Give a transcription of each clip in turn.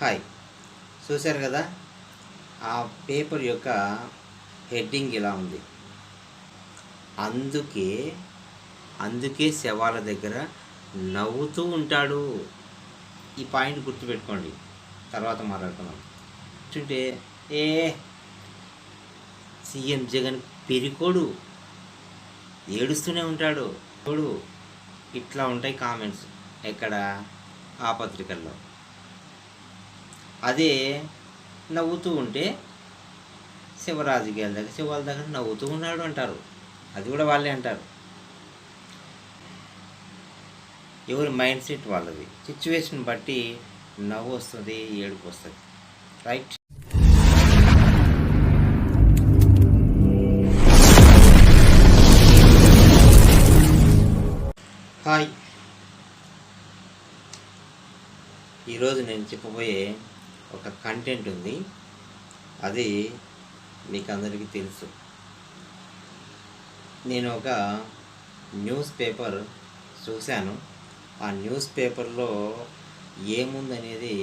Hi. చూశారు కదా, ఆ పేపర్ యొక్క హెడ్డింగ్ ఇలా ఉంది. అందుకే అందుకే శవాల దగ్గర నవ్వుతూ ఉంటాడు. ఈ పాయింట్ గుర్తుపెట్టుకోండి, తర్వాత మాట్లాడుకుందాం. చూంటే ఏ సీఎం జగన్ పెరికోడు, ఏడుస్తూనే ఉంటాడు చూడు. ఇట్లా ఉంటాయి కామెంట్స్ ఎక్కడ, ఆ పత్రికల్లో. అదే నవ్వుతూ ఉంటే శివరాజకీయాల దగ్గర నవ్వుతూ ఉన్నాడు అంటారు. అది కూడా వాళ్ళే అంటారు. ఎవరి మైండ్ సెట్ వాళ్ళది. సిచ్యువేషన్ బట్టి నవ్వు వస్తుంది, ఏడుపు వస్తుంది. రైట్. హాయ్. ఈరోజు నేను చెప్పబోయే ఒక కంటెంట్ ఉంది. అది మీకు అందరికీ తెలుసు. నేను ఒక న్యూస్ పేపర్ చూశాను. ఆ న్యూస్ పేపర్లో ఏముందనేది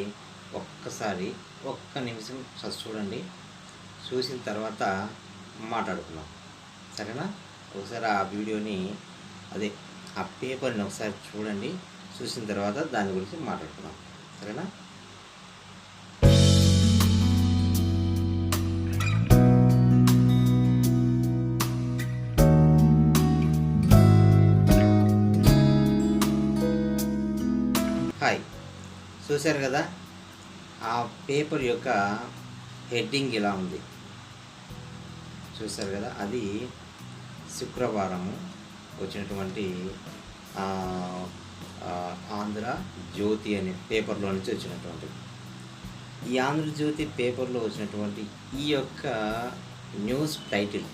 ఒక్క నిమిషం చూడండి. చూసిన తర్వాత మాట్లాడుకుందాం, సరేనా? ఒకసారి ఆ వీడియోని, ఆ పేపర్ని ఒకసారి చూడండి. చూసిన తర్వాత దాని గురించి మాట్లాడుకుందాం, సరేనా? హాయ్. చూశారు కదా, ఆ పేపర్ యొక్క హెడ్డింగ్ ఇలా ఉంది. చూశారు కదా, అది శుక్రవారము వచ్చినటువంటి ఆంధ్ర జ్యోతి అనే పేపర్లో నుంచి వచ్చినటువంటి, ఈ ఆంధ్రజ్యోతి పేపర్లో వచ్చినటువంటి ఈ యొక్క న్యూస్ టైటిల్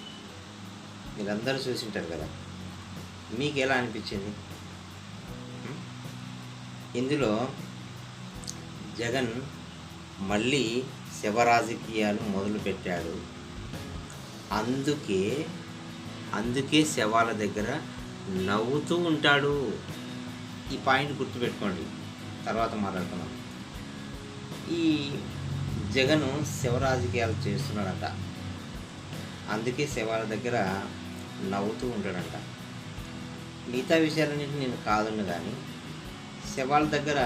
మీరందరూ చూసింటారు కదా. మీకు ఎలా అనిపించింది? ఇందులో జగన్ మళ్ళీ శవరాజకీయాలు మొదలుపెట్టాడు. అందుకే శవాల దగ్గర నవ్వుతూ ఉంటాడు. ఈ పాయింట్ గుర్తుపెట్టుకోండి, తర్వాత మాట్లాడుతున్నాం. ఈ జగన్ శవరాజకీయాలు చేస్తున్నాడట. అందుకే శవాల దగ్గర నవ్వుతూ ఉంటాడంట. మిగతా విషయాలన్నింటినీ నేను కాదను, కానీ శవాల దగ్గర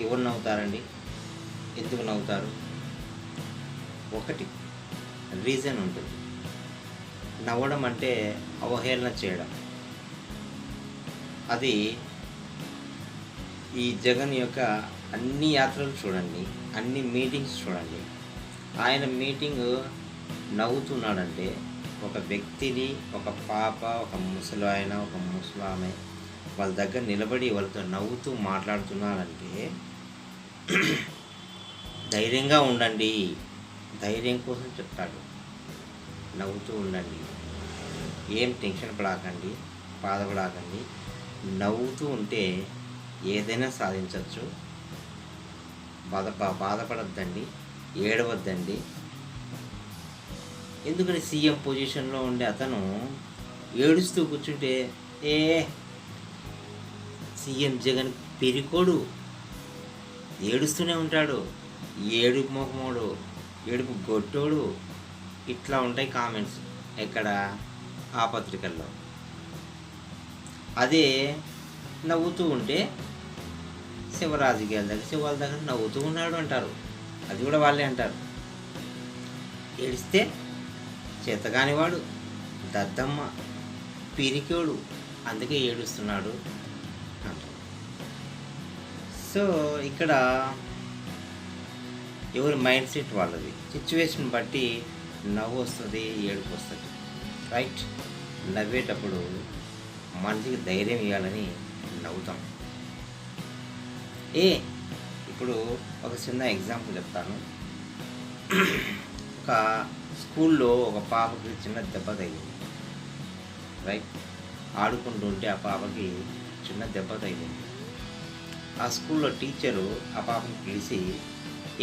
ఎవరు నవ్వుతారండి? ఎందుకు నవ్వుతారు? ఒకటి రీజన్ ఉంటుంది. నవ్వడం అంటే అవహేళన చేయడం. అది ఈ జగన్ యొక్క అన్ని యాత్రలు చూడండి, అన్ని మీటింగ్స్ చూడండి. ఆయన మీటింగ్ నవ్వుతున్నాడంటే, ఒక వ్యక్తిని, ఒక పాప, ఒక ముసలాయన, ఒక ముసలామె వాళ్ళ దగ్గర నిలబడి వాళ్ళతో నవ్వుతూ మాట్లాడుతున్నాడంటే ధైర్యంగా ఉండండి, ధైర్యం కోసం చెప్తాడు. నవ్వుతూ ఉండండి, ఏం టెన్షన్ పడకండి, బాధపడకండి. నవ్వుతూ ఉంటే ఏదైనా సాధించవచ్చు. బాధపడద్దండి, ఏడవద్దండి. ఎందుకని సీఎం పొజిషన్లో ఉండే అతను ఏడుస్తూ కూర్చుంటే, సీఎం జగన్ పెరికోడు, ఏడుస్తూనే ఉంటాడు, ఏడుపు మొహమోడు, ఏడుపు గొట్టోడు. ఇట్లా ఉంటాయి కామెంట్స్ ఎక్కడ, ఆ పత్రికల్లో. అదే నవ్వుతూ ఉంటే శివరాజకీయాల దగ్గర నవ్వుతూ ఉన్నాడు అంటారు. అది కూడా వాళ్ళే అంటారు. ఏడిస్తే చేతగానివాడు, దద్దమ్మ, పిరికోడు, అందుకే ఏడుస్తున్నాడు అంటారు. సో ఇక్కడ ఎవరి మైండ్ సెట్ వాళ్ళది. సిచ్యువేషన్ బట్టి నవ్వు వస్తుంది, ఏడుపు వస్తుంది. రైట్. నవ్వేటప్పుడు మనిషికి ధైర్యం ఇవ్వాలని నవ్వుతాం. ఇప్పుడు ఒక చిన్న ఎగ్జాంపుల్ చెప్తాను. ఒక స్కూల్లో ఒక పాపకి చిన్న దెబ్బ తగిలింది. రైట్. ఆడుకుంటుంటే ఆ పాపకి చిన్న దెబ్బ తగిలింది. ఆ స్కూల్లో టీచరు ఆ పాపని పిలిచి,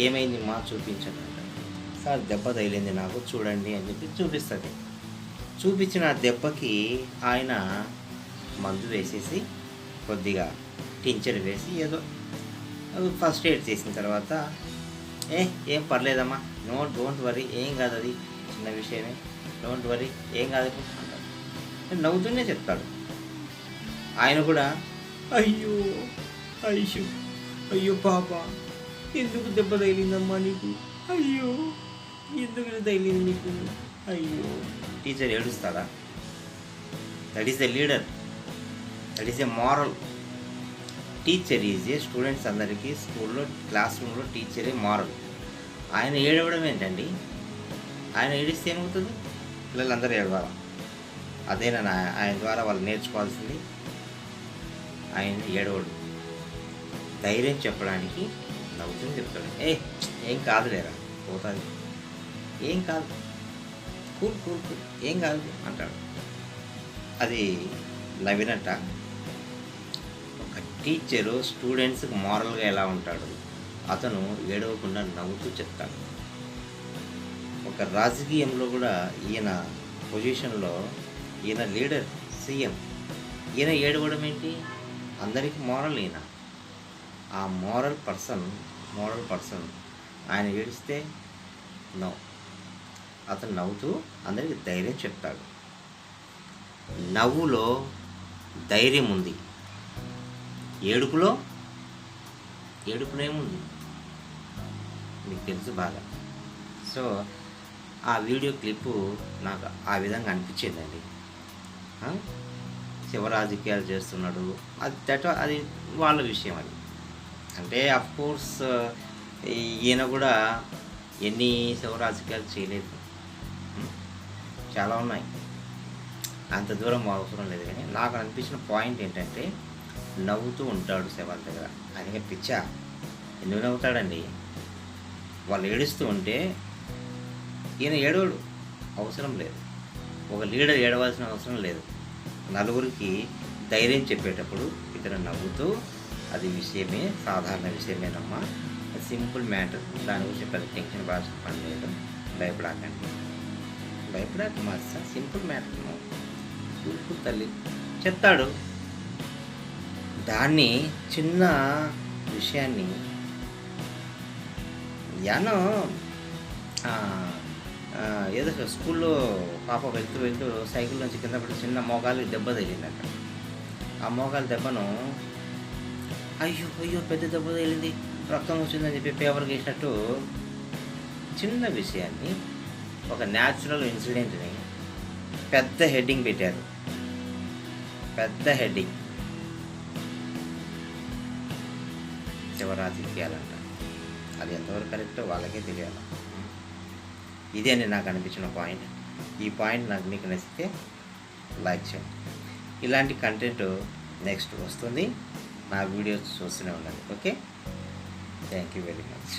ఏమైంది మా చూపించండి అంటారు. సార్ దెబ్బ తగిలింది నాకు, చూడండి అని చెప్పి చూపిస్తుంది. చూపించిన దెబ్బకి ఆయన మందు వేసేసి, కొద్దిగా టించర్ వేసి, ఏదో ఫస్ట్ ఎయిడ్ చేసిన తర్వాత ఏం పర్లేదమ్మా, డోంట్ వరీ, ఏం కాదు, అది చిన్న విషయమే, డోంట్ వరీ, ఏం కాదు అంటాడు. నవ్వుతూనే చెప్తాడు. ఆయన కూడా అయ్యో అయ్యో అయ్యో పాప, ఎందుకు దెబ్బ తగిలిందమ్మా నీకు, అయ్యో ఎందుకు తగిలింది నీకు, అయ్యో. టీచర్ ఏడుస్తాడా? That is the leader, that is a moral. Teacher is ఏ స్టూడెంట్స్ అందరికీ స్కూల్లో క్లాస్ రూమ్లో టీచరే మారల్. ఆయన ఏడవడం ఏంటండి? ఆయన ఏడిస్తే ఏమవుతుంది? పిల్లలందరూ ఏడవాలి. అదేనా ఆయన ద్వారా వాళ్ళు నేర్చుకోవాల్సింది? ఆయన ఏడవడు, ధైర్యం చెప్పడానికి నవ్వుతుంది చెప్తాడు. ఏం కాదులేరా, పోతుంది, ఏం కాదు, కూల్ కూల్ కూల్, ఏం కాదు అంటాడు. అది నవ్వినట్ట. ఒక టీచరు స్టూడెంట్స్కి మారల్గా ఎలా ఉంటాడు? అతను ఏడవకుండా నవ్వుతూ చెప్తాడు. ఒక రాజకీయంలో కూడా ఈయన పొజిషన్లో, ఈయన లీడర్, సీఎం, ఈయన ఏడవడం ఏంటి? అందరికీ మారల్ ఈయన. ఆ మారల్ పర్సన్ ఆయన ఏడిస్తే నో, అతను నవ్వుతూ అందరికీ ధైర్యం చెప్తాడు. నవ్వులో ధైర్యం ఉంది, ఏడుపునేముంది మీకు తెలుసు బాగా. సో ఆ వీడియో క్లిప్పు నాకు ఆ విధంగా అనిపించిందండి. శివరాజకీయాలు చేస్తున్నాడు, అది వాళ్ళ విషయం. అది అంటే అఫ్కోర్స్ ఈయన కూడా ఎన్ని శివరాజకీయాలు చేయలేదు, చాలా ఉన్నాయి, అంత దూరం అవసరం లేదు. కానీ నాకు అనిపించిన పాయింట్ ఏంటంటే, నవ్వుతూ ఉంటాడు శివాల దగ్గర. ఆయనగా పిచ్చా, ఎందుకు నవ్వుతాడండి? వాళ్ళు ఏడుస్తూ ఉంటే ఈయన ఏడవడు, అవసరం లేదు. ఒక లీడర్ ఏడవలసిన అవసరం లేదు. నలుగురికి ధైర్యం చెప్పేటప్పుడు ఇతను నవ్వుతూ, అది విషయమే, సాధారణ విషయమేనమ్మా, సింపుల్ మ్యాటర్, దాని గురించి పెద్ద టెన్షన్ బాగా పని లేదు, భయపడాకండి, మాస్టర్, సింపుల్ మ్యాటర్, కూర్పు తల్లి చెప్తాడు. దాన్ని, చిన్న విషయాన్ని యానో ఏదో స్కూల్లో పాప వెళ్తూ సైకిల్ నుంచి కింద పడి చిన్న మోకాలికి దెబ్బ తగిలిందట. ఆ మోకాలి దెబ్బను అయ్యో పెద్ద దెబ్బ తగిలింది, రక్తం వచ్చిందని చెప్పి పేపర్కి వేసినట్టు చిన్న విషయాన్ని, ఒక న్యాచురల్ ఇన్సిడెంట్ని పెద్ద హెడ్డింగ్ పెట్టారు. పెద్ద హెడ్డింగ్, శివరాజకీయాలంట. అది ఎంతవరకు కరెక్టో వాళ్ళకే తెలియాలి. ఇదే నాకు అనిపించిన పాయింట్. ఈ పాయింట్ మీకు నచ్చితే లైక్ చేయండి. ఇలాంటి కంటెంట్ నెక్స్ట్ వస్తుంది, నా వీడియోస్ చూస్తూనే ఉండండి. Okay, thank you very much.